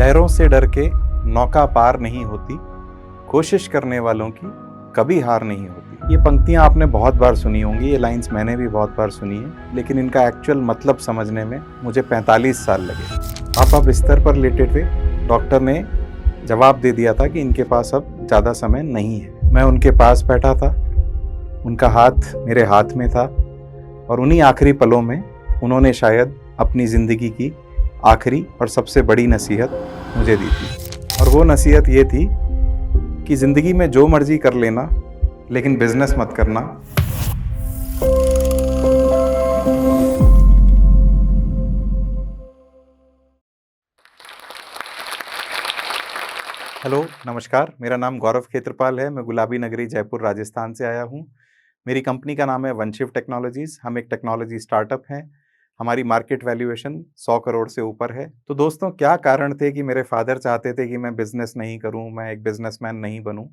लहरों से डर के नौका पार नहीं होती, कोशिश करने वालों की कभी हार नहीं होती। ये पंक्तियाँ आपने बहुत बार सुनी होंगी, ये लाइंस मैंने भी बहुत बार सुनी है, लेकिन इनका एक्चुअल मतलब समझने में मुझे 45 साल लगे। पापा बिस्तर पर लेटे थे, डॉक्टर ने जवाब दे दिया था कि इनके पास अब ज़्यादा समय नहीं है। मैं उनके पास बैठा था, उनका हाथ मेरे हाथ में था और उन्हीं आखिरी पलों में उन्होंने शायद अपनी ज़िंदगी की आखिरी और सबसे बड़ी नसीहत मुझे दी थी। और वो नसीहत ये थी कि ज़िंदगी में जो मर्जी कर लेना, लेकिन बिजनेस मत करना। हेलो, नमस्कार। मेरा नाम गौरव खेत्रपाल है। मैं गुलाबी नगरी जयपुर राजस्थान से आया हूँ। मेरी कंपनी का नाम है वनशिफ्ट टेक्नोलॉजीज़। हम एक टेक्नोलॉजी स्टार्टअप हैं। हमारी मार्केट वैल्यूएशन 100 करोड़ से ऊपर है। तो दोस्तों, क्या कारण थे कि मेरे फादर चाहते थे कि मैं बिज़नेस नहीं करूँ, मैं एक बिज़नेसमैन नहीं बनूँ,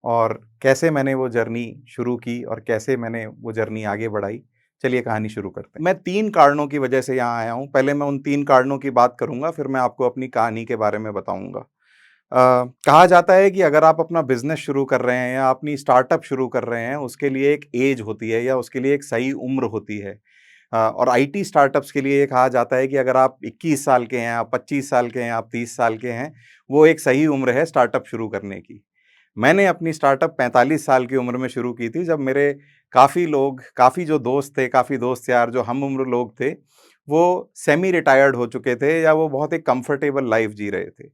और कैसे मैंने वो जर्नी शुरू की और कैसे मैंने वो जर्नी आगे बढ़ाई। चलिए कहानी शुरू करते हैं। मैं 3 कारणों की वजह से यहाँ आया हूँ। पहले मैं उन 3 कारणों की बात करूँगा, फिर मैं आपको अपनी कहानी के बारे में बताऊँगा। कहा जाता है कि अगर आप अपना बिज़नेस शुरू कर रहे हैं या अपनी स्टार्टअप शुरू कर रहे हैं, उसके लिए एक एज होती है या उसके लिए एक सही उम्र होती है। और आईटी स्टार्टअप्स के लिए ये कहा जाता है कि अगर आप 21 साल के हैं, आप 25 साल के हैं, आप 30 साल के हैं, वो एक सही उम्र है स्टार्टअप शुरू करने की। मैंने अपनी स्टार्टअप 45 साल की उम्र में शुरू की थी, जब मेरे काफ़ी जो दोस्त थे, काफ़ी दोस्त यार जो हम उम्र लोग थे, वो सेमी रिटायर्ड हो चुके थे या वो बहुत एक कंफर्टेबल लाइफ जी रहे थे।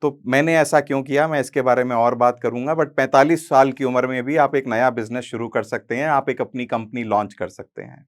तो मैंने ऐसा क्यों किया, मैं इसके बारे में और बात करूँगा। बट 45 साल की उम्र में भी आप एक नया बिज़नेस शुरू कर सकते हैं, आप एक अपनी कंपनी लॉन्च कर सकते हैं।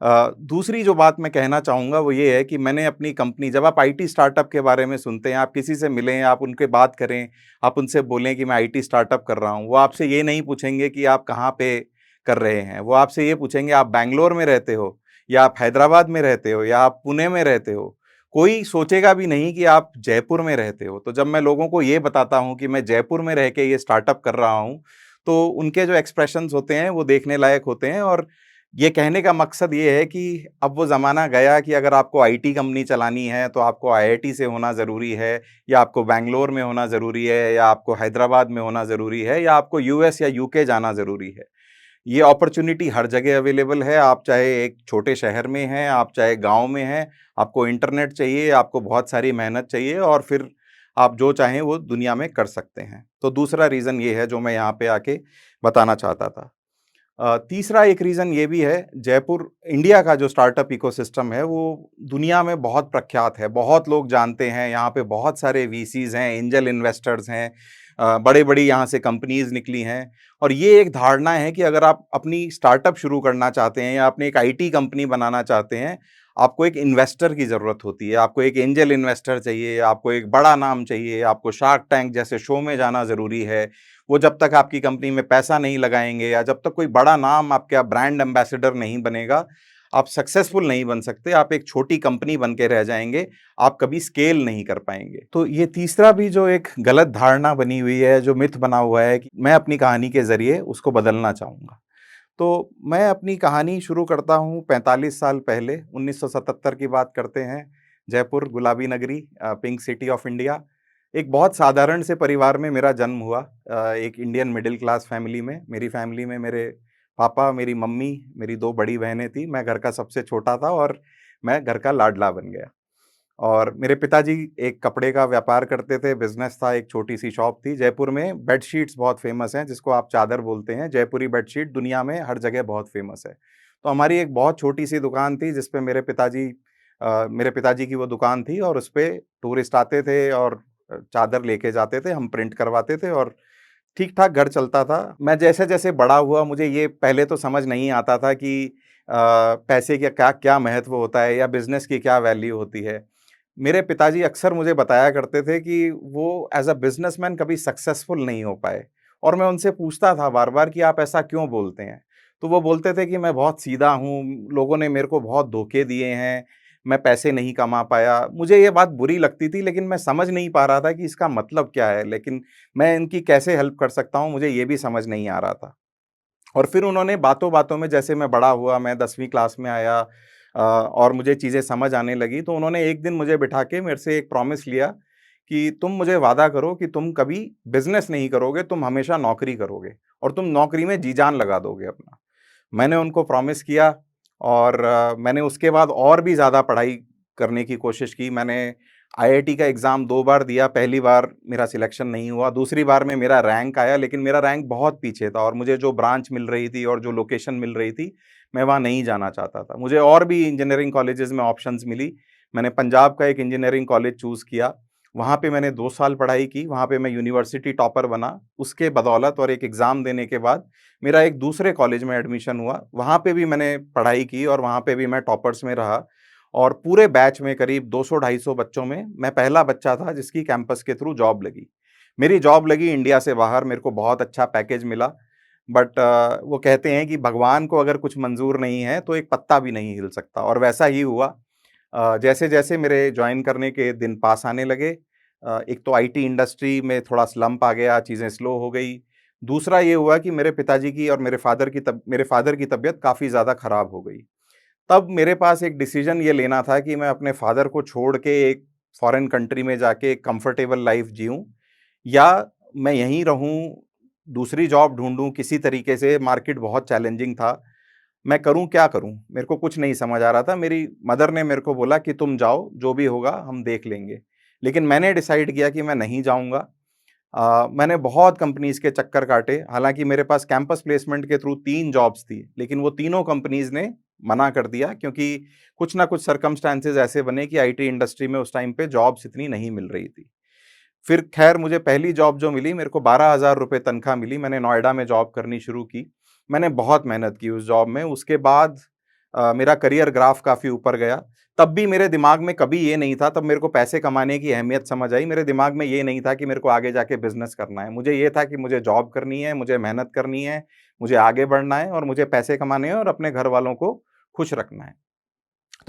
दूसरी जो बात मैं कहना चाहूँगा वो ये है कि मैंने अपनी कंपनी, जब आप आईटी स्टार्टअप के बारे में सुनते हैं, आप किसी से मिलें, आप उनके बात करें, आप उनसे बोलें कि मैं आईटी स्टार्टअप कर रहा हूँ, वो आपसे ये नहीं पूछेंगे कि आप कहाँ पे कर रहे हैं। वो आपसे ये पूछेंगे आप बैंगलोर में रहते हो या आप हैदराबाद में रहते हो या आप पुणे में रहते हो। कोई सोचेगा भी नहीं कि आप जयपुर में रहते हो। तो जब मैं लोगों को ये बताता हूँ कि मैं जयपुर में रह के ये स्टार्टअप कर रहा हूँ, तो उनके जो एक्सप्रेशंस होते हैं वो देखने लायक होते हैं। और ये कहने का मकसद ये है कि अब वो ज़माना गया कि अगर आपको आईटी कंपनी चलानी है तो आपको आईआईटी से होना ज़रूरी है, या आपको बैंगलोर में होना ज़रूरी है, या आपको हैदराबाद में होना ज़रूरी है, या आपको यूएस या यूके जाना ज़रूरी है। ये अपॉर्चुनिटी हर जगह अवेलेबल है। आप चाहे एक छोटे शहर में हैं, आप चाहे गाँव में हैं, आपको इंटरनेट चाहिए, आपको बहुत सारी मेहनत चाहिए और फिर आप जो चाहें वो दुनिया में कर सकते हैं। तो दूसरा रीज़न ये है जो मैं यहाँ पे आके बताना चाहता था। तीसरा एक रीज़न ये भी है, जयपुर इंडिया का जो स्टार्टअप इकोसिस्टम है वो दुनिया में बहुत प्रख्यात है, बहुत लोग जानते हैं। यहाँ पे बहुत सारे वीसीज़ हैं, एंजल इन्वेस्टर्स हैं, बड़ी-बड़ी यहाँ से कंपनीज़ निकली हैं। और ये एक धारणा है कि अगर आप अपनी स्टार्टअप शुरू करना चाहते हैं या अपनी एक आईटी कंपनी बनाना चाहते हैं, आपको एक इन्वेस्टर की ज़रूरत होती है, आपको एक एंजल इन्वेस्टर चाहिए, आपको एक बड़ा नाम चाहिए, आपको शार्क टैंक जैसे शो में जाना ज़रूरी है। वो जब तक आपकी कंपनी में पैसा नहीं लगाएँगे या जब तक कोई बड़ा नाम आपका ब्रांड एम्बेसडर नहीं बनेगा, आप सक्सेसफुल नहीं बन सकते। आप एक छोटी कंपनी बन के रह जाएँगे, आप कभी स्केल नहीं कर पाएँगे। तो ये तीसरा भी जो एक गलत धारणा बनी हुई है, जो मिथ बना हुआ है, कि मैं अपनी कहानी के ज़रिए उसको बदलना चाहूँगा। तो मैं अपनी कहानी शुरू करता हूँ 45 साल पहले, 1977 की बात करते हैं। जयपुर गुलाबी नगरी, पिंक सिटी ऑफ इंडिया। एक बहुत साधारण से परिवार में मेरा जन्म हुआ, एक इंडियन मिडिल क्लास फैमिली में। मेरी फैमिली में मेरे पापा, मेरी मम्मी, मेरी 2 बड़ी बहनें थीं। मैं घर का सबसे छोटा था और मैं घर का लाडला बन गया। और मेरे पिताजी एक कपड़े का व्यापार करते थे, बिज़नेस था, एक छोटी-सी शॉप थी। जयपुर में बेडशीट्स बहुत फ़ेमस हैं, जिसको आप चादर बोलते हैं। जयपुरी बेडशीट दुनिया में हर जगह बहुत फ़ेमस है। तो हमारी एक बहुत छोटी-सी दुकान थी, जिस पे मेरे पिताजी की वो दुकान थी और उसपे टूरिस्ट आते थे और चादर लेके जाते थे, हम प्रिंट करवाते थे और ठीक-ठाक घर चलता था। मैं जैसे-जैसे बड़ा हुआ, मुझे ये पहले तो समझ नहीं आता था कि पैसे का क्या क्या महत्व होता है या बिज़नेस की क्या वैल्यू होती है। मेरे पिताजी अक्सर मुझे बताया करते थे कि वो एज़ अ बिज़नेसमैन कभी सक्सेसफुल नहीं हो पाए, और मैं उनसे पूछता था बार-बार कि आप ऐसा क्यों बोलते हैं? तो वो बोलते थे कि मैं बहुत सीधा हूँ, लोगों ने मेरे को बहुत धोखे दिए हैं, मैं पैसे नहीं कमा पाया। मुझे ये बात बुरी लगती थी, लेकिन मैं समझ नहीं पा रहा था कि इसका मतलब क्या है? लेकिन मैं इनकी कैसे हेल्प कर सकता हूँ, मुझे ये भी समझ नहीं आ रहा था। और फिर उन्होंने बातों-बातों में, जैसे मैं बड़ा हुआ, मैं 10वीं क्लास में आया, और मुझे चीज़ें समझ आने लगी, तो उन्होंने एक दिन मुझे बिठा के मेरे से एक प्रॉमिस लिया कि तुम मुझे वादा करो कि तुम कभी बिज़नेस नहीं करोगे, तुम हमेशा नौकरी करोगे और तुम नौकरी में जी-जान लगा दोगे अपना। मैंने उनको प्रॉमिस किया और मैंने उसके बाद और भी ज़्यादा पढ़ाई करने की कोशिश की। मैंने आईआईटी का एग्ज़ाम 2 बार दिया, पहली बार मेरा सिलेक्शन नहीं हुआ, दूसरी बार में मेरा रैंक आया, लेकिन मेरा रैंक बहुत पीछे था और मुझे जो ब्रांच मिल रही थी और जो लोकेशन मिल रही थी, मैं वहाँ नहीं जाना चाहता था। मुझे और भी इंजीनियरिंग कॉलेजेस में ऑप्शंस मिली। मैंने पंजाब का एक इंजीनियरिंग कॉलेज चूज़ किया, वहाँ पे मैंने 2 साल पढ़ाई की, वहाँ पे मैं यूनिवर्सिटी टॉपर बना। उसके बदौलत और एक एग्ज़ाम देने के बाद मेरा एक दूसरे कॉलेज में एडमिशन हुआ, वहाँ पे भी मैंने पढ़ाई की और वहाँ पे भी मैं टॉपर्स में रहा और पूरे बैच में करीब 200-250 बच्चों में मैं पहला बच्चा था जिसकी कैंपस के थ्रू जॉब लगी। मेरी जॉब लगी इंडिया से बाहर, मेरे को बहुत अच्छा पैकेज मिला, बट वो कहते हैं कि भगवान को अगर कुछ मंज़ूर नहीं है, तो एक पत्ता भी नहीं हिल सकता और वैसा ही हुआ। जैसे-जैसे मेरे जॉइन करने के दिन पास आने लगे, एक तो आईटी इंडस्ट्री में थोड़ा स्लंप आ गया, चीज़ें स्लो हो गई। दूसरा ये हुआ कि मेरे पिताजी की और मेरे फ़ादर की तबीयत काफ़ी ज़्यादा ख़राब हो गई। तब मेरे पास एक डिसीज़न ये लेना था कि मैं अपने फ़ादर को छोड़ के एक फ़ॉरेन कंट्री में जाके एक कंफ़र्टेबल लाइफ़ जिऊँ या मैं यहीं रहूँ, दूसरी जॉब ढूँढूँ किसी तरीके से। मार्केट बहुत चैलेंजिंग था। मैं करूँ क्या करूँ? मेरे को कुछ नहीं समझ आ रहा था। मेरी मदर ने मेरे को बोला कि तुम जाओ, जो भी होगा हम देख लेंगे। लेकिन मैंने डिसाइड किया कि मैं नहीं जाऊँगा। मैंने बहुत कंपनीज़ के चक्कर काटे, हालाँकि मेरे पास कैंपस प्लेसमेंट के थ्रू 3 जॉब्स थी, लेकिन वो तीनों कंपनीज़ ने मना कर दिया क्योंकि कुछ ना कुछ सर्कमस्टेंसेस ऐसे बने कि आईटी इंडस्ट्री में उस टाइम पे जॉब्स इतनी नहीं मिल रही थी। फिर ख़ैर मुझे पहली जॉब जो मिली, मेरे को 12,000 रुपए तनख्वाह मिली, मैंने नोएडा में जॉब करनी शुरू की। मैंने बहुत मेहनत की उस जॉब में, उसके बाद मेरा करियर ग्राफ काफ़ी ऊपर गया। तब भी मेरे दिमाग में कभी ये नहीं था, तब मेरे को पैसे कमाने की अहमियत समझ आई, मेरे दिमाग में ये नहीं था कि मेरे को आगे जाके बिज़नेस करना है। मुझे ये था कि मुझे जॉब करनी है, मुझे मेहनत करनी है, मुझे आगे बढ़ना है और मुझे पैसे कमाने हैं और अपने घर वालों को खुश रखना है।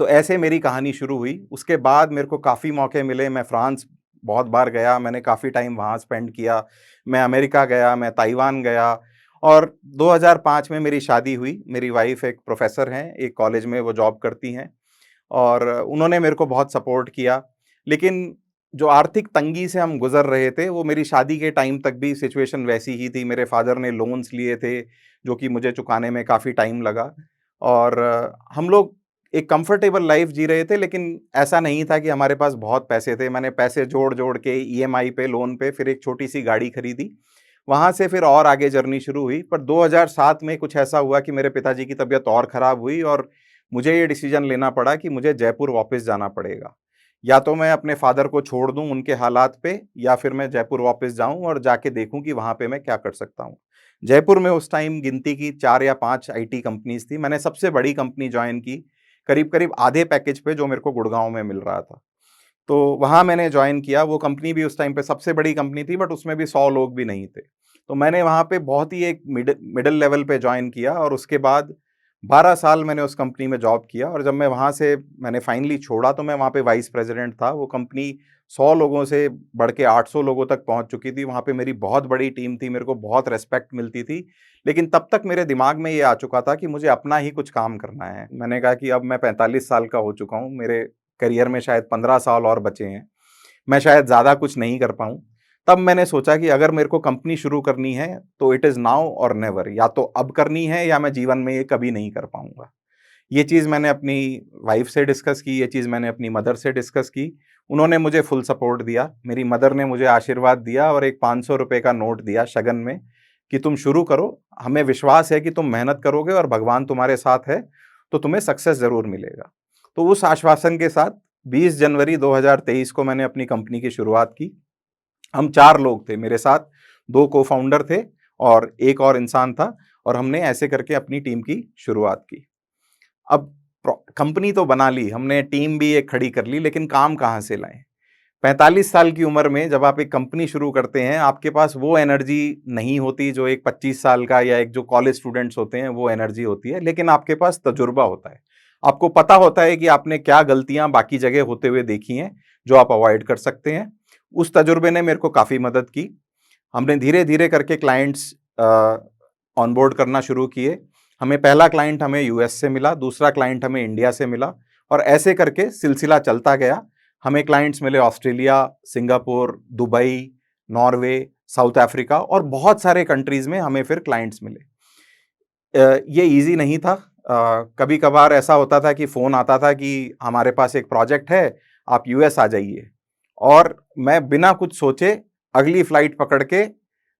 तो ऐसे मेरी कहानी शुरू हुई। उसके बाद मेरे को काफ़ी मौके मिले, मैं फ्रांस बहुत बार गया, मैंने काफ़ी टाइम वहाँ स्पेंड किया। मैं अमेरिका गया, मैं ताइवान गया और 2005 में मेरी शादी हुई। मेरी वाइफ़ एक प्रोफ़ेसर हैं, एक कॉलेज में वो जॉब करती हैं और उन्होंने मेरे को बहुत सपोर्ट किया। लेकिन जो आर्थिक तंगी से हम गुज़र रहे थे, वो मेरी शादी के टाइम तक भी सिचुएशन वैसी ही थी। मेरे फ़ादर ने लोन्स लिए थे, जो कि मुझे चुकाने में काफ़ी टाइम लगा और हम लोग एक कंफर्टेबल लाइफ जी रहे थे, लेकिन ऐसा नहीं था कि हमारे पास बहुत पैसे थे। मैंने पैसे जोड़-जोड़ के ईएमआई पे, लोन पे फिर एक छोटी-सी गाड़ी खरीदी। वहाँ से फिर और आगे जर्नी शुरू हुई, पर 2007 में कुछ ऐसा हुआ कि मेरे पिताजी की तबीयत और ख़राब हुई और मुझे ये डिसीज़न लेना पड़ा कि मुझे जयपुर वापस जाना पड़ेगा। या तो मैं अपने फ़ादर को छोड़ दूँ उनके हालात पे या फिर मैं जयपुर वापस जाऊँ और जाके देखूँ कि वहाँ पे मैं क्या कर सकता हूँ। जयपुर में उस टाइम गिनती की 4 या 5 आईटी कंपनीज़ थी। मैंने सबसे बड़ी कंपनी जॉइन की, करीब-करीब आधे पैकेज पे जो मेरे को गुड़गाँव में मिल रहा था। तो वहाँ मैंने जॉइन किया, वो कंपनी भी उस टाइम पे सबसे बड़ी कंपनी थी बट उसमें भी 100 लोग भी नहीं थे। तो मैंने वहाँ पे बहुत ही एक मिडल लेवल पे जॉइन किया और उसके बाद 12 साल मैंने उस कंपनी में जॉब किया और जब मैं वहाँ से मैंने फाइनली छोड़ा तो मैं वहाँ पे वाइस प्रेज़िडेंट था। वो कंपनी 100 लोगों से बढ़ के 800 लोगों तक पहुँच चुकी थी। वहाँ पे मेरी बहुत बड़ी टीम थी, मेरे को बहुत रिस्पेक्ट मिलती थी। लेकिन तब तक मेरे दिमाग में ये आ चुका था कि मुझे अपना ही कुछ काम करना है। मैंने कहा कि अब मैं 45 साल का हो चुका हूँ, मेरे करियर में शायद 15 साल और बचे हैं। मैं शायद ज़्यादा कुछ नहीं कर पाऊँ। तब मैंने सोचा कि अगर मेरे को कंपनी शुरू करनी है, तो इट इज़ नाउ और नेवर, या तो अब करनी है या मैं जीवन में ये कभी नहीं कर पाऊँगा। ये चीज़ मैंने अपनी वाइफ़ से डिस्कस की, ये चीज़ मैंने अपनी मदर से डिस्कस की। उन्होंने मुझे फुल सपोर्ट दिया। मेरी मदर ने मुझे आशीर्वाद दिया और एक ₹500 का नोट दिया शगन में कि तुम शुरू करो, हमें विश्वास है कि तुम मेहनत करोगे और भगवान तुम्हारे साथ है, तो तुम्हें सक्सेस ज़रूर मिलेगा। तो उस आश्वासन के साथ 20 जनवरी 2023 को मैंने अपनी कंपनी की शुरुआत की। हम 4 लोग थे, मेरे साथ 2 को-फाउंडर थे और 1 और इंसान था और हमने ऐसे करके अपनी टीम की शुरुआत की। अब कंपनी तो बना ली, हमने टीम भी एक खड़ी कर ली, लेकिन काम कहाँ से लाएँ? 45 साल की उम्र में जब आप एक कंपनी शुरू करते हैं, आपके पास वो एनर्जी नहीं होती जो एक 25 साल का या एक जो कॉलेज स्टूडेंट्स होते हैं, वो एनर्जी होती है, लेकिन आपके पास तजुर्बा होता है। आपको पता होता है कि आपने क्या गलतियाँ बाकी जगह होते हुए देखी हैं, जो आप अवॉइड कर सकते हैं। उस तजुर्बे ने मेरे को काफ़ी मदद की। हमने धीरे-धीरे करके क्लाइंट्स ऑनबोर्ड करना शुरू किए। हमें पहला क्लाइंट हमें यूएस से मिला, दूसरा क्लाइंट हमें इंडिया से मिला और ऐसे करके सिलसिला चलता गया। हमें क्लाइंट्स मिले Australia, Singapore, Dubai, Norway, south Africa और बहुत सारे कंट्रीज में हमें फिर क्लाइंट्स मिले। ये ईज़ी नहीं था। कभी-कभार ऐसा होता था कि फ़ोन आता था कि हमारे पास एक प्रोजेक्ट है, आप यूएस आ जाइए, और मैं बिना कुछ सोचे अगली फ्लाइट पकड़ के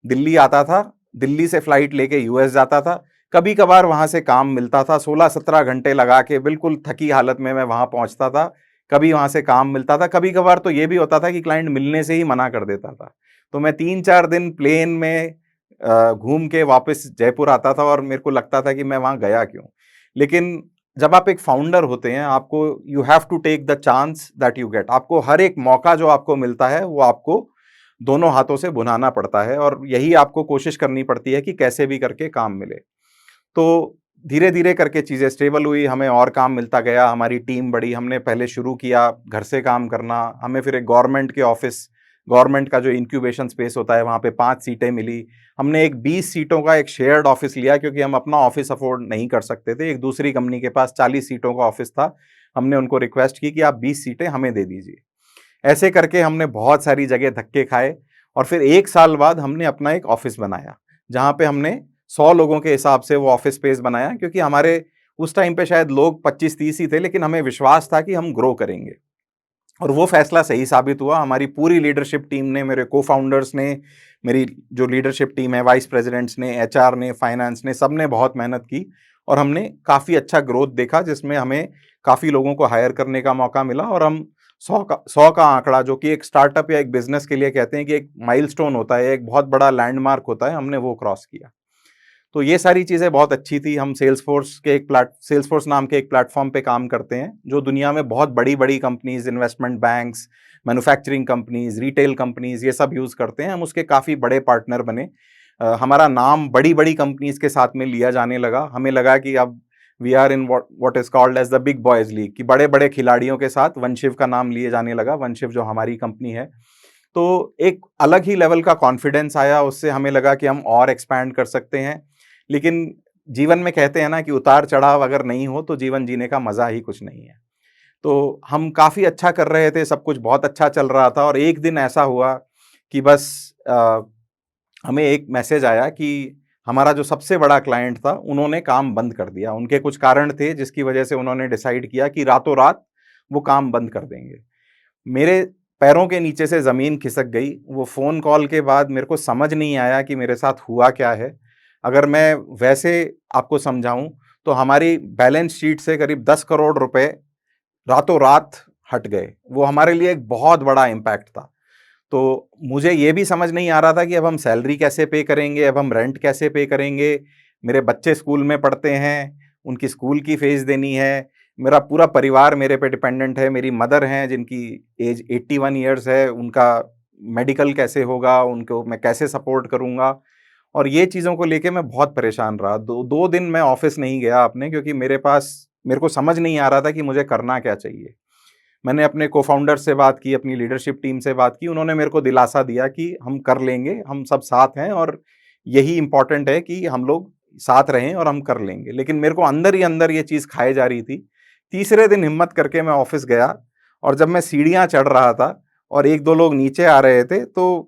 दिल्ली आता था, दिल्ली से फ्लाइट लेके यूएस जाता था। कभी-कभार वहाँ से काम मिलता था, 16-17 घंटे लगा के बिल्कुल थकी हालत में मैं वहाँ पहुँचता था। कभी वहाँ से काम मिलता था, कभी-कभार तो ये भी होता था कि क्लाइंट मिलने से ही मना कर देता था। तो मैं 3-4 दिन प्लेन में घूम के वापस जयपुर आता था और मेरे को लगता था कि मैं वहाँ गया क्यों? लेकिन जब आप एक फाउंडर होते हैं, आपको you have to take the chance that you get. आपको हर एक मौका जो आपको मिलता है, वो आपको दोनों हाथों से भुनाना पड़ता है और यही आपको कोशिश करनी पड़ती है कि कैसे भी करके काम मिले। तो धीरे-धीरे करके चीज़ें स्टेबल हुई, हमें और काम मिलता गया, हमारी टीम बढ़ी, हमने पहले शुरू किया घर से काम करना, हमें फिर एक गवर्नमेंट का जो इंक्यूबेशन स्पेस होता है, वहाँ पे 5 सीटें मिली। हमने एक 20 सीटों का एक शेयर्ड ऑफिस लिया क्योंकि हम अपना ऑफिस अफोर्ड नहीं कर सकते थे। एक दूसरी कंपनी के पास 40 सीटों का ऑफिस था। हमने उनको रिक्वेस्ट की कि आप 20 सीटें हमें दे दीजिए। ऐसे करके हमने बहुत सारी जगह धक्के खाए और फिर 1 साल बाद हमने अपना एक ऑफिस बनाया, जहाँ पे हमने 100 लोगों के हिसाब से वो ऑफिस स्पेस बनाया, क्योंकि हमारे उस टाइम पे शायद लोग 25-30 ही थे, लेकिन हमें विश्वास था कि हम ग्रो करेंगे। और वो फैसला सही साबित हुआ। हमारी पूरी लीडरशिप टीम ने, मेरे को-फाउंडर्स ने, मेरी जो लीडरशिप टीम है, वाइस प्रेज़िडेंट्स ने, एचआर ने, फाइनेंस ने, सबने बहुत मेहनत की और हमने काफ़ी अच्छा ग्रोथ देखा, जिसमें हमें काफ़ी लोगों को हायर करने का मौका मिला और हम 100 का आंकड़ा, जो कि एक स्टार्टअप या एक बिज़नेस के लिए कहते हैं कि एक माइलस्टोन होता है, एक बहुत बड़ा लैंडमार्क होता है, हमने वो क्रॉस किया। तो ये सारी चीज़ें बहुत अच्छी थी। हम सेल्सफोर्स नाम के एक प्लेटफ़ॉर्म पे काम करते हैं, जो दुनिया में बहुत बड़ी-बड़ी companies, investment banks, manufacturing companies, retail companies, ये सब यूज़ करते हैं। हम उसके काफ़ी बड़े पार्टनर बने। हमारा नाम बड़ी-बड़ी कंपनीज़ के साथ में लिया जाने लगा। हमें लगा कि अब we are in what is called as the big boys league, कि बड़े-बड़े खिलाड़ियों के साथ वनशिव का नाम लिए जाने लगा। वनशिव जो हमारी कंपनी है। तो एक अलग ही लेवल का कॉन्फिडेंस आया, उससे हमें लगा कि हम और एक्सपैंड कर सकते हैं। लेकिन जीवन में कहते हैं ना कि उतार-चढ़ाव अगर नहीं हो तो जीवन जीने का मज़ा ही कुछ नहीं है। तो हम काफ़ी अच्छा कर रहे थे, सब कुछ बहुत अच्छा चल रहा था और एक दिन ऐसा हुआ कि बस हमें एक मैसेज आया कि हमारा जो सबसे बड़ा क्लाइंट था, उन्होंने काम बंद कर दिया। उनके कुछ कारण थे जिसकी वजह से उन्होंने डिसाइड किया कि रातों-रात वो काम बंद कर देंगे। मेरे पैरों के नीचे से ज़मीन खिसक गई। वो फ़ोन कॉल के बाद मेरे को समझ नहीं आया कि मेरे साथ हुआ क्या है। अगर मैं वैसे आपको समझाऊँ, तो हमारी बैलेंस शीट से करीब 10 करोड़ रुपए रातों-रात हट गए। वो हमारे लिए एक बहुत बड़ा इम्पैक्ट था। तो मुझे ये भी समझ नहीं आ रहा था कि अब हम सैलरी कैसे पे करेंगे, अब हम रेंट कैसे पे करेंगे। मेरे बच्चे स्कूल में पढ़ते हैं, उनकी स्कूल की फ़ीस देनी है, मेरा पूरा परिवार मेरे पे डिपेंडेंट है। मेरी मदर हैं जिनकी एज 81 ईयर्स है, उनका मेडिकल कैसे होगा, उनको मैं कैसे सपोर्ट करूँगा। और ये चीज़ों को लेके मैं बहुत परेशान रहा। 2 दिन मैं ऑफ़िस नहीं गया अपने, क्योंकि मेरे को समझ नहीं आ रहा था कि मुझे करना क्या चाहिए। मैंने अपने को-फाउंडर से बात की, अपनी लीडरशिप टीम से बात की, उन्होंने मेरे को दिलासा दिया कि हम कर लेंगे, हम सब साथ हैं और यही इम्पोर्टेंट है कि हम लोग साथ रहें और हम कर लेंगे। लेकिन मेरे को अंदर ही अंदर ये चीज़ खाए जा रही थी। तीसरे दिन हिम्मत करके मैं ऑफ़िस गया और जब मैं सीढ़ियाँ चढ़ रहा था और 1-2 लोग नीचे आ रहे थे, तो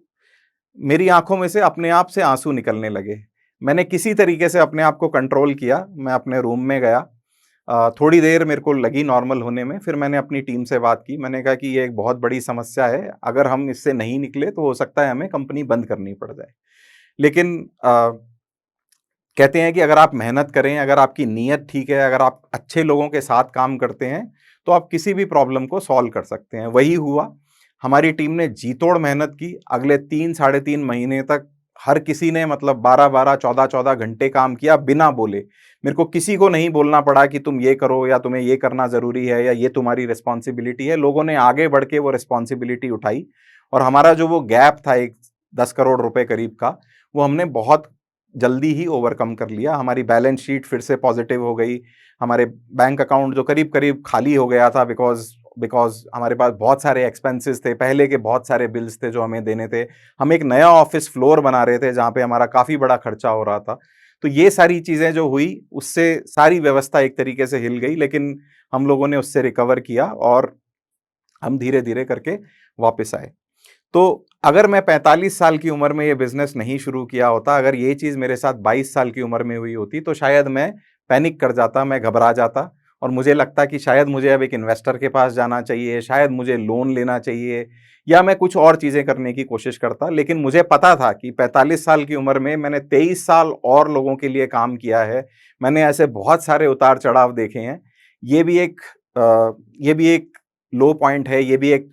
मेरी आँखों में से अपने आप से आँसू निकलने लगे। मैंने किसी तरीके से अपने आप को कंट्रोल किया, मैं अपने रूम में गया। थोड़ी देर मेरे को लगी नॉर्मल होने में, फिर मैंने अपनी टीम से बात की। मैंने कहा कि ये एक बहुत बड़ी समस्या है, अगर हम इससे नहीं निकले तो हो सकता है हमें कंपनी बंद करनी पड़ जाए। लेकिन कहते हैं कि अगर आप मेहनत करें, अगर आपकी नीयत ठीक है, अगर आप अच्छे लोगों के साथ काम करते हैं, तो आप किसी भी प्रॉब्लम को सॉल्व कर सकते हैं। वही हुआ। हमारी टीम ने जी-तोड़ मेहनत की। अगले 3 साढ़े 3 महीने तक हर किसी ने मतलब 12-12, 14-14 घंटे काम किया बिना बोले। मेरे को किसी को नहीं बोलना पड़ा कि तुम ये करो या तुम्हें ये करना ज़रूरी है या ये तुम्हारी रिस्पॉन्सिबिलिटी है। लोगों ने आगे बढ़ के वो रिस्पॉन्सिबिलिटी उठाई और हमारा जो वो गैप था एक 10 करोड़ रुपए करीब का, वो हमने बहुत जल्दी ही ओवरकम कर लिया। हमारी बैलेंस शीट फिर से पॉजिटिव हो गई। हमारे बैंक अकाउंट जो करीब-करीब खाली हो गया था, बिकॉज़ बिकॉज़ हमारे पास बहुत सारे एक्सपेंसेस थे, पहले के बहुत सारे बिल्स थे जो हमें देने थे। हम एक नया ऑफ़िस फ्लोर बना रहे थे, जहाँ पे हमारा काफ़ी बड़ा खर्चा हो रहा था। तो ये सारी चीज़ें जो हुई, उससे सारी व्यवस्था एक तरीके से हिल गई, लेकिन हम लोगों ने उससे रिकवर किया और हम धीरे-धीरे करके वापस आए। तो अगर मैं 45 साल की उम्र में ये बिज़नेस नहीं शुरू किया होता, अगर ये चीज़ मेरे साथ 22 साल की उम्र में हुई होती, तो शायद मैं पैनिक कर जाता, मैं घबरा जाता और मुझे लगता कि शायद मुझे अब एक इन्वेस्टर के पास जाना चाहिए, शायद मुझे लोन लेना चाहिए या मैं कुछ और चीज़ें करने की कोशिश करता। लेकिन मुझे पता था कि 45 साल की उम्र में मैंने 23 साल और लोगों के लिए काम किया है। मैंने ऐसे बहुत सारे उतार-चढ़ाव देखे हैं। ये भी एक ये भी एक लो पॉइंट है, ये भी एक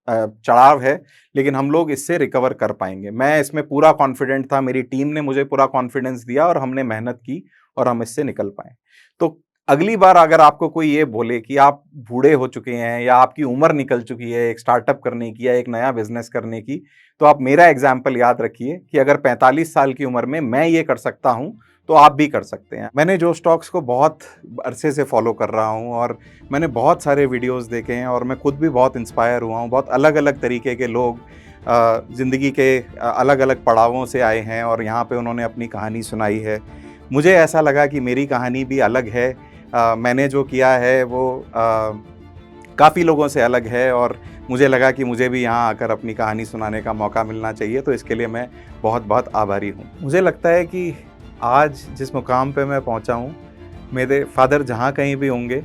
चढ़ाव है, लेकिन हम लोग इससे रिकवर कर पाएँगे। मैं इसमें पूरा कॉन्फिडेंट था, मेरी टीम ने मुझे पूरा कॉन्फिडेंस दिया और हमने मेहनत की और हम इससे निकल पाए। तो अगली बार अगर आपको कोई ये बोले कि आप बूढ़े हो चुके हैं या आपकी उम्र निकल चुकी है एक स्टार्टअप करने की या एक नया बिज़नेस करने की, तो आप मेरा एग्ज़ाम्पल याद रखिए कि अगर 45 साल की उम्र में मैं ये कर सकता हूँ, तो आप भी कर सकते हैं। मैंने जो स्टॉक्स को बहुत अरसे से फ़ॉलो कर रहा हूँ और मैंने बहुत सारे वीडियोज़ देखे हैं और मैं खुद भी बहुत इंस्पायर हुआ हूँ। बहुत अलग-अलग तरीके के लोग ज़िंदगी के अलग-अलग पड़ावों से आए हैं और यहाँ पे उन्होंने अपनी कहानी सुनाई है। मुझे ऐसा लगा कि मेरी कहानी भी अलग है। मैंने जो किया है वो काफ़ी लोगों से अलग है और मुझे लगा कि मुझे भी यहाँ आकर अपनी कहानी सुनाने का मौका मिलना चाहिए, तो इसके लिए मैं बहुत-बहुत आभारी हूँ। मुझे लगता है कि आज जिस मुकाम पे मैं पहुँचा हूँ, मेरे फ़ादर जहाँ कहीं भी होंगे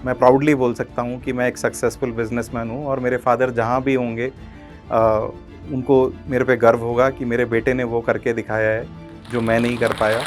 मैं प्राउडली बोल सकता हूँ कि मैं एक सक्सेसफुल बिज़नेसमैन हूँ और मेरे फ़ादर जहाँ भी होंगे उनको मेरे पे गर्व होगा कि मेरे बेटे ने वो करके दिखाया है, जो मैं नहीं कर पाया।